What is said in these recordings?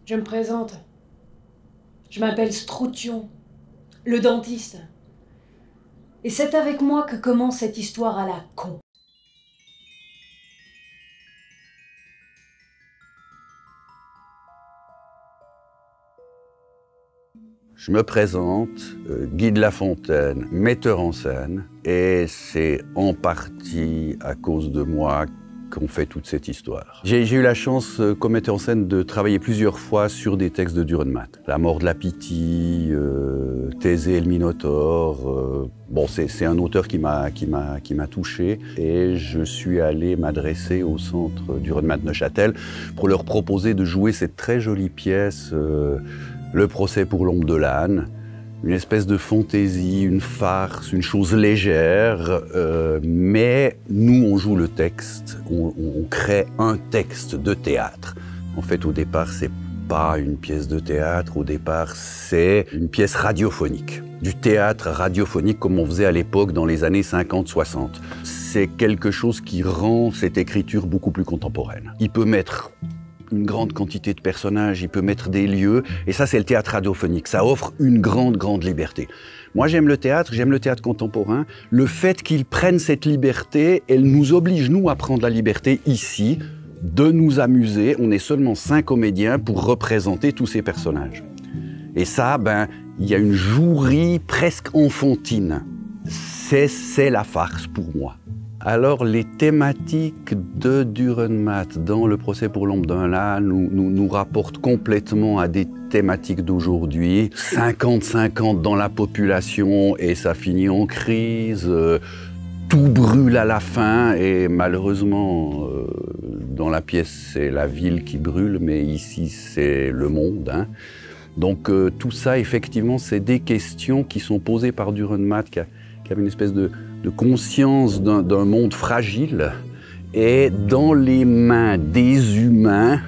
Je me présente. Je m'appelle Stroution, le dentiste. Et c'est avec moi que commence cette histoire à la con. Je me présente, Guy de La Fontaine, metteur en scène, et c'est en partie à cause de moi qu'on fait toute cette histoire. J'ai eu la chance, comme metteur en scène, de travailler plusieurs fois sur des textes de Dürrenmatt. La mort de la Pythie, Thésée et le Minotaure. Bon, c'est un auteur qui m'a touché, et je suis allé m'adresser au centre Dürrenmatt Neuchâtel pour leur proposer de jouer cette très jolie pièce, Le procès pour l'ombre de l'âne, une espèce de fantaisie, une farce, une chose légère, mais nous on joue le texte, on crée un texte de théâtre. En fait, au départ, c'est pas une pièce de théâtre, au départ c'est une pièce radiophonique. Du théâtre radiophonique comme on faisait à l'époque dans les années 50-60. C'est quelque chose qui rend cette écriture beaucoup plus contemporaine. Il peut mettre une grande quantité de personnages, il peut mettre des lieux, et ça c'est le théâtre radiophonique, ça offre une grande liberté. Moi j'aime le théâtre contemporain, le fait qu'ils prennent cette liberté, elle nous oblige nous à prendre la liberté ici, de nous amuser, on est seulement 5 comédiens pour représenter tous ces personnages. Et ça, il y a une jouerie presque enfantine, c'est la farce pour moi. Alors, les thématiques de Dürrenmatt dans Le procès pour l'ombre d'un âne nous rapportent complètement à des thématiques d'aujourd'hui. 50-50 dans la population et ça finit en crise. Tout brûle à la fin et malheureusement, dans la pièce, c'est la ville qui brûle, mais ici, c'est le monde. Hein. Donc, tout ça, effectivement, c'est des questions qui sont posées par Dürrenmatt, qui avait une espèce de conscience d'un monde fragile et dans les mains des humains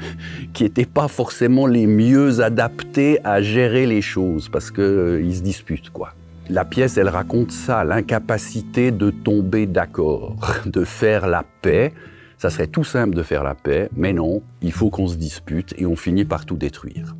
qui n'étaient pas forcément les mieux adaptés à gérer les choses parce qu'ils se disputent, quoi. La pièce, elle raconte ça, l'incapacité de tomber d'accord, de faire la paix. Ça serait tout simple de faire la paix, mais non, il faut qu'on se dispute et on finit par tout détruire.